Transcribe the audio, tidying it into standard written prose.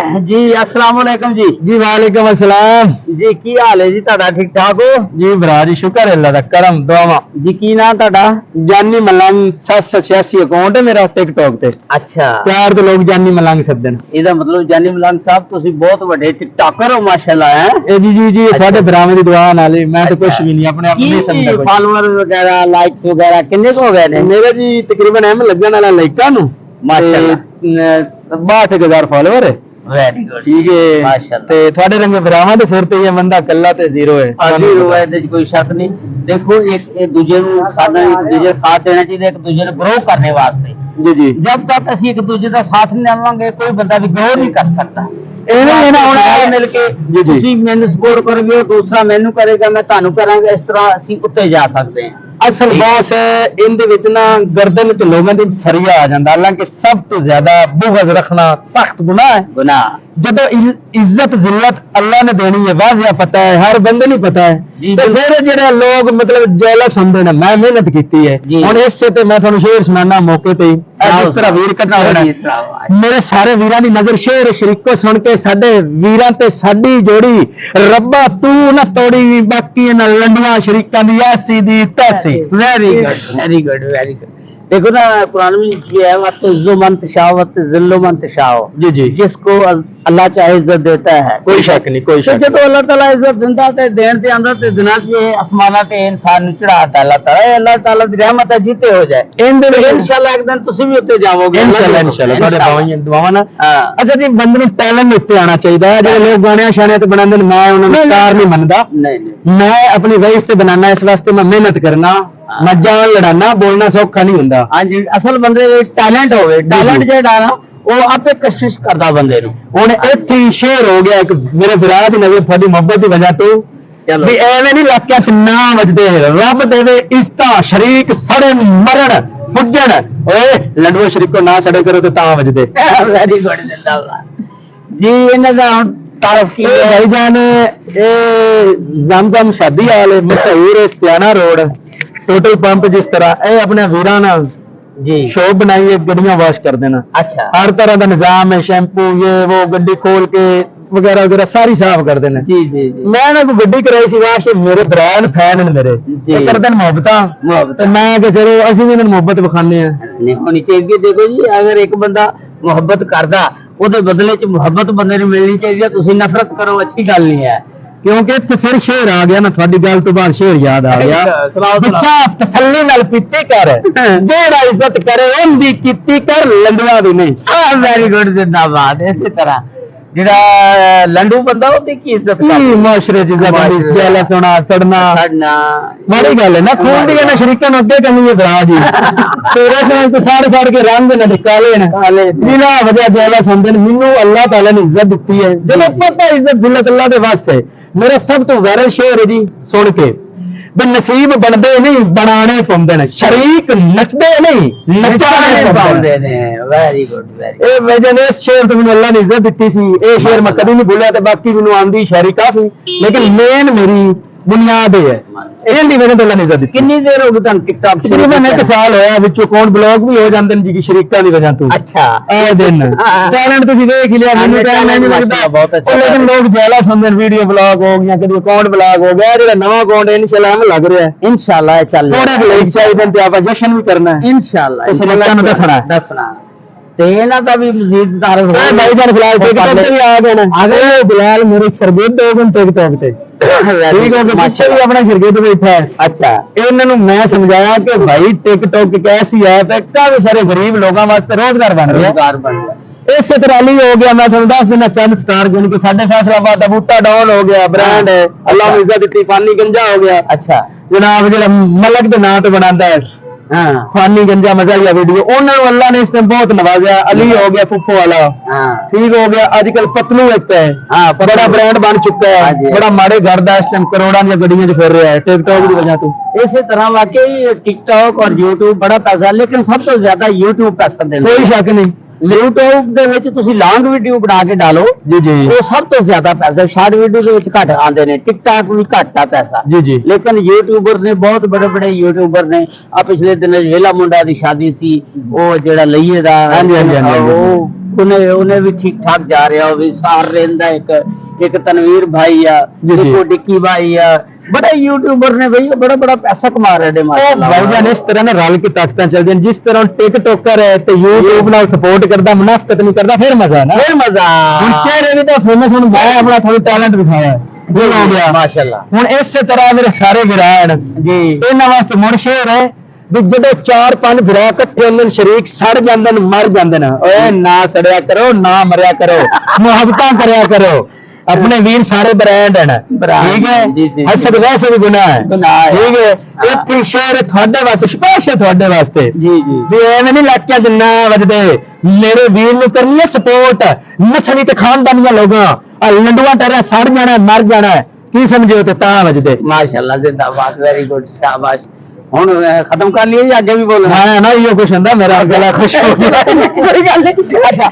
जी अस्सलाम वालेकुम जी। जी वालेकुम अस्सलाम जी की हाल है जी ਤੁਹਾਡਾ ठीक ठाक हो जी भरा जी शुक्र है अल्लाह दा करम दुआवा जी की नाम ਤੁਹਾਡਾ जानी मलंग 786 अकाउंट है मेरा टिकटॉक ते अच्छा प्यार तो लोग जानी मलंग सदन ਇਹਦਾ ਮਤਲਬ ਜਾਨੀ ਮਲੰਗ ਸਾਹਿਬ ਤੁਸੀਂ ਬਹੁਤ ਵੱਡੇ ਟਿਕਟੌਕਰ ਹੋ ਮਾਸ਼ਾਅੱਲਾ ਹੈ ए जी जी जी साडे भरावां दी दुआ नाल मैं तो कुछ भी नहीं अपने आप नहीं समझदा कुछ फॉलोअर वगैरह लाइक्स वगैरह कितने को हो गए ने मेरा जी तकरीबन एम लगन वाला लाइका नु माशाअल्लाह 62000 फॉलोअर है वेरी गुड ठीक है माशाअल्लाह ते थोड़े रंग भरावां दे सिर ते ये बंदा कल्ला ते जीरो है जीरो है ਇਹਦੇ ਚ ਕੋਈ ਸ਼ੱਕ ਨਹੀਂ ਦੇਖੋ ਇੱਕ ਦੂਜੇ ਨੂੰ ਸਾਡਾ ਇੱਕ ਦੂਜੇ ਸਾਥ ਦੇਣਾ ਚਾਹੀਦਾ ਇੱਕ ਦੂਜੇ ਨੂੰ ਗਰੋ ਕਰਨੇ ਵਾਸਤੇ जी जी जब तक ਅਸੀਂ ਇੱਕ ਦੂਜੇ ਦਾ ਸਾਥ ਨਹੀਂ ਦੇਵਾਂਗੇ ਕੋਈ ਬੰਦਾ ਵੀ ਗਰੋ ਨਹੀਂ ਕਰ ਸਕਦਾ ਇਹ ਨਾ ਹੁਣ ਮਿਲ ਕੇ ਤੁਸੀਂ ਮੈਨੂੰ ਸਪੋਰਟ ਕਰੋਗੇ ਦੂਸਰਾ ਮੈਨੂੰ ਕਰੇਗਾ ਮੈਂ ਤੁਹਾਨੂੰ ਕਰਾਂਗਾ ਇਸ ਤਰ੍ਹਾਂ ਅਸੀਂ ਉੱਤੇ ਜਾ ਸਕਦੇ ਹਾਂ ਅਸਲ ਬਾਸ ਹੈ ਇਹਦੇ ਵਿੱਚ ਨਾ ਗਰਦਨ ਚ ਲੋਕਾਂ ਦੇ ਸਰੀਆ ਆ ਜਾਂਦਾ ਹਾਲਾਂਕਿ ਸਭ ਤੋਂ ਜ਼ਿਆਦਾ ਬੁਗਜ਼ ਰੱਖਣਾ ਸਖਤ ਗੁਨਾਹ ਹੈ ਗੁਨਾਹ ਜਦੋਂ ਇੱਜ਼ਤ ਜ਼ਿਲਤ ਅੱਲਾ ਨੇ ਦੇਣੀ ਹੈ ਵਾਜ਼ਿਆ ਪਤਾ ਹੈ ਹਰ ਬੰਦੇ ਨੂੰ ਪਤਾ ਹੈ ਤੇ ਫਿਰ ਜਿਹੜੇ ਲੋਕ ਮਤਲਬ ਜੈਲਸ ਹੁੰਦੇ ਨੇ ਮੈਂ ਮਿਹਨਤ ਕੀਤੀ ਹੈ ਹੁਣ ਇਸੇ ਤੇ ਮੈਂ ਤੁਹਾਨੂੰ ਸ਼ੇਰ ਸੁਣਾਉਣਾ ਮੌਕੇ ਤੇ ਜਿਸ ਤਰ੍ਹਾਂ ਵੀਰ ਕੱਟਾ ਹੋਣਾ ਮੇਰੇ ਸਾਰੇ ਵੀਰਾਂ ਦੀ ਨਜ਼ਰ ਸ਼ੇਰ ਸ਼ਰੀਕੋ ਸੁਣ ਕੇ ਸਾਡੇ ਵੀਰਾਂ ਤੇ ਸਾਡੀ ਜੋੜੀ ਰੱਬਾ ਤੂੰ ਨਾ ਤੋੜੀ ਬਾਕੀ ਇਹਨਾਂ ਲੰਡਵਾ ਸ਼ਰੀਕਾਂ ਦੀ ਐਸੀ ਦੀ ਤੈਸੀ वेरी गुड वेरी गुड देखो ना कुरान में ये है वक्त जुमन तशावत जिल्लो मन तशाओ जी जी जिसको अल्लाह चाहे इज्जत देता है कोई शक नहीं कोई शक जो अल्लाह ताला इज्जत दिंदा ते देन ते अंदर ते दिना ते आसमाना ते इंसान नु चढ़ाता अल्लाह ताला दी रहमत है जीते हो जाए इंशाल्लाह एक दिन तुसी भी उत्ते जाओगे इंशाल्लाह ਤੁਹਾਡੇ ਬਾਵਾਂ ਦੁਆਵਾਂ ਨਾ ਅੱਛਾ ਜੀ ਬੰਦੇ ਨੂੰ ਟੈਲੈਂਟ ਉੱਤੇ ਆਣਾ ਚਾਹੀਦਾ ਹੈ ਜਿਹੜੇ ਲੋਕ ਗਾਣਿਆਂ ਸ਼ਾਣਿਆਂ ਤੇ ਬਣਾਉਂਦੇ ਨੇ ਮੈਂ ਉਹਨਾਂ ਨੂੰ ਸਟਾਰ ਨਹੀਂ ਮੰਨਦਾ नहीं मैं अपनी वजह से बनाना इस वास्ते मैं मेहनत करना मैं जान लड़ाना बोलना सौखा नहीं हुंदा हां जी असल बंदे टैलेंट होवे टैलेंट जेड़ा ना वो आपे कोशिश करदा बंदे नु हुन इत्थे शेर हो गया एक मेरे भरा दी नजर थोड़ी मोहब्बत दी वजह तो भी एवें नहीं लाकियां च ना वजदे रब देवे इस्ता शरीक सड़न मरण पुजन ओए लंडवा शरीक को ना सड़े करो तो ता वजदे वेरी गुड जिंदाबाद जी इन्हां दा तारफ की भाईजान ये जमजम शादी वाले मशहूर इस्तियाना रोड टोटल पंप जिस तरह ये अपने वीरां नाल जी शॉप बनाई है गड्डियां वॉश कर देना अच्छा हर तरह का निजाम है शैम्पू ये वो गड्डी खोल के वगैरह वगैरह सारी साफ कर देना जी जी जी मैं ना कोई गड्डी कराई सी वाश मेरे ब्रांड फैन ने मेरे ये कर देन मोहब्बत तो मैं कि चलो असि भी इन्हां मोहब्बत विखाने हैं नहीं होनी चाहिए देखो जी अगर एक बंदा मोहब्बत करदा ਉਹਦੇ ਬਦਲੇ ਚ ਮੁਹੱਬਤ ਬੰਦੇ ਨੂੰ ਮਿਲਣੀ ਚਾਹੀਦੀ ਹੈ ਤੁਸੀਂ ਨਫ਼ਰਤ ਕਰੋ ਅੱਛੀ ਗੱਲ ਨਹੀਂ ਹੈ क्योंकि इत्थे फिर शेर आ गया ना थोड़ी गल तो बाद शेर याद आ गया बच्चा तसल्ली नाल पीती कर जेड़ा इज्जत करे उनदी कीती कर लंडवा भी नहीं वेरी गुड जिंदाबाद इसी तरह जेड़ा लंडू बंदा ਉਹਦੀ ਕੀ ਇੱਜ਼ਤ करदी माशरे च इज्जत जेलस होना सड़ना बड़ी गल है ना खून दी ना शरीकां नु अगे कमी है भरा जी तेरे से तो साड़ के रंग ना निकाले ने बिना वजह जेलस होंदे ने मेनू अल्लाह ताला ने इज्जत दी है जदों पता इज्जत जिल्लत अल्लाह दे वास है मेरा सब तो वायरल शेर है जी सुन के नसीब बनते नहीं बनाने पाउंदे ने शरीक नचदे नहीं नचाने पाउंदे ने वेरी गुड वेरी ए वजन इस शेर तो मैंने अल्लाह ने इज्जत दी सी ए शेर मैं कभी नहीं भूलिया ते बाकी मैंने आंदी शायरी काफी लेकिन मेन मेरी बुनियाद है ਇਹਦੀ ਵਜ੍ਹਾ ਤੋਂ ਅੱਲਾਹ ਨੇ ਇਜ਼ਤ ਦਿੱਤੀ ਕਿੰਨੀ ਦੇਰ ਹੋ ਗਈ ਤੁਹਾਨੂੰ ਟਿਕਟੌਕ ਤਕਰੀਬਨ 1 ਸਾਲ ਹੋਇਆ ਵਿੱਚੋਂ ਅਕਾਊਂਟ ਬਲੌਕ ਵੀ ਹੋ ਜਾਂਦੇ ਨੇ ਜੀ ਸ਼ਰੀਕਾਂ ਦੀ ਵਜ੍ਹਾ ਤੋਂ ਅੱਛਾ ਇਹ ਦਿਨ ਟੈਲੈਂਟ ਤੁਸੀਂ ਵੇਖ ਹੀ ਲਿਆ ਮੈਨੂੰ ਟਾਈਮ ਨਹੀਂ ਲੱਗਦਾ ਬਹੁਤ ਅੱਛਾ ਲੇਕਿਨ ਲੋਕ ਜੈਲਸ ਹੁੰਦੇ ਨੇ ਵੀਡੀਓ ਬਲੌਗ ਹੋ ਗਈਆਂ ਕਦੀ ਅਕਾਊਂਟ ਬਲੌਗ ਹੋ ਗਿਆ ਜਿਹੜਾ ਨਵਾਂ ਅਕਾਊਂਟ ਇਨਸ਼ਾਅੱਲਾ ਹਮ ਲੱਗ ਰਿਹਾ ਇਨਸ਼ਾਅੱਲਾ ਚੱਲ ਥੋੜੇ ਲਾਈਕ ਚਾਹੀਦੇ ਨੇ ਤੇ ਆਪਾਂ ਜਸ਼ਨ ਵੀ ਕਰਨਾ ਹੈ ਇਨਸ਼ਾਅੱਲਾ ਨੂੰ ਦੱਸਣਾ ਤੇ ਇਹਨਾਂ ਦਾ ਵੀ ਮਜ਼ੀਦ ਤਾਰਫ ਹੋ ਭਾਈ ਜਾਨ ਫਿਲਹਾਲ ਟਿਕਟੌਕ ਤੇ ਵੀ ਆ ਗਏ ਨੇ ਅਗਰ ਬਿਲਾਲ ਮੇਰੇ ਸਰਗੋਦ ਹੋ ਗਏ ਟਿਕਟੌਕ ਤੇ ठीक है बच्चे भी अपना गिरगिट बैठा है अच्छा इन्होंने मैं समझाया कि भाई टिकटॉक एक ऐसी ऐप है काफी सारे गरीब लोगों वास्ते रोजगार बन गया इस तरह हो गया मैं थोड़ा दस दिन चंद स्टार गिन के साढ़े फैसलाबाद का बूटा डाउन हो गया ब्रांड है अल्लाह ने इज्जत दी फानी गंजा हो गया अच्छा जनाब जो मलक के नाम तो बनाता है फानी गंजा मजालिया वीडियो उन्होंने अल्लाह ने इस टाइम बहुत नवाजा अली हो गया फुफो वाला ठीक हो गया आजकल पतलू एक है बड़ा ब्रांड बन चुका है बड़ा माड़े घर का इस टाइम करोड़ों दी गड्डियां च फिर रहा है टिकटॉक की वजह तो इसी तरह वाकई टिकटॉक और यूट्यूब बड़ा पैसा लेकिन सब तो ज्यादा यूट्यूब पैसा देना कोई शक नहीं YouTube ਦੇ ਵਿੱਚ ਤੁਸੀਂ ਲੌਂਗ ਵੀਡੀਓ ਬਣਾ ਕੇ ਡਾਲੋ ਜੀ ਜੀ ਉਹ ਸਭ ਤੋਂ ਜ਼ਿਆਦਾ ਪੈਸਾ ਸ਼ਾਰਟ ਵੀਡੀਓ ਦੇ ਵਿੱਚ ਘੱਟ ਆਉਂਦੇ ਨੇ TikTok ਵੀ ਘੱਟ ਆ ਪੈਸਾ ਜੀ ਜੀ ਲੇਕਿਨ ਯੂਟਿਊਬਰ ਨੇ ਬਹੁਤ ਬੜੇ ਬੜੇ ਯੂਟਿਊਬਰ ਨੇ ਆ ਪਿਛਲੇ ਦਿਨ ਵੇਲਾ ਮੁੰਡਾ ਦੀ ਸ਼ਾਦੀ ਸੀ ਉਹ ਜਿਹੜਾ ਲਈਏ ਦਾ ਹਾਂਜੀ ਹਾਂਜੀ ਉਹ ਉਹਨੇ ਵੀ ਠੀਕ ਠਾਕ ਜਾ ਰਿਹਾ ਉਹ ਵੀ ਸਾਰ ਰਹਿੰਦਾ ਇੱਕ ਤਨਵੀਰ ਭਾਈ ਆ जी, जी। ਦੇਖੋ ਡਿੱਕੀ ਭਾਈ ਆ बड़े यूट्यूबर ने भैया बड़ा बड़ा पैसा कमा रहे हैं माशाल्लाह भाईजान इस तरह ना रल के ताकत चलती हैं जिस तरह टिकटॉकर है तो यूट्यूब नाल सपोर्ट करता मुनाफकत नहीं करता फिर मजा है ना फिर मजा ਹੁਣ ਚਿਹਰੇ ਵੀ ਤਾਂ ਫੇਮਸ ਹੁਣ ਮੈਂ ਆਪਣਾ ਥੋੜਾ ਟੈਲੈਂਟ ਦਿਖਾਇਆ ਜੋ ਹੋ ਗਿਆ माशाल्लाह ਹੁਣ ਇਸੇ ਤਰ੍ਹਾਂ ਮੇਰੇ ਸਾਰੇ ਵਿਰਾੜ जी ਇਹਨਾਂ ਵਾਸਤੇ ਮੁੜ ਸ਼ੇਰ ਹੈ ਵੀ ਜਦੋਂ 4-5 ਵਿਰਾੜ ਇਕੱਠੇ ਹੁੰਦੇ ਨੇ ਸ਼ਰੀਕ ਸੜ ਜਾਂਦੇ ਨੇ ਮਰ ਜਾਂਦੇ ਨੇ ਓਏ ਨਾ ਸੜਿਆ ਕਰੋ ਨਾ ਮਰਿਆ ਕਰੋ ਮੁਹੱਬਤਾਂ ਕਰਿਆ ਕਰੋ अपने वीर सारे ब्रांड हैं ठीक है हसद वैसे भी गुनाह है ठीक है एक शेर थोड़े वास्ते स्पेशल थोड़े वास्ते जी जी भी एवें नहीं लाकियां जिन्ना वजदे मेरे वीर नु करनी है सपोर्ट नछली ते खानदानियां लोगां आ लंडुआ टरा सड़ जाना मर जाना की समझो ते ता वजदे माशाल्लाह जिंदाबाद वेरी गुड शाबाश हुन खत्म कर लिए या आगे भी बोलना हां ना यो कुछ हुंदा मेरा गला खुश हो गया कोई गल नहीं अच्छा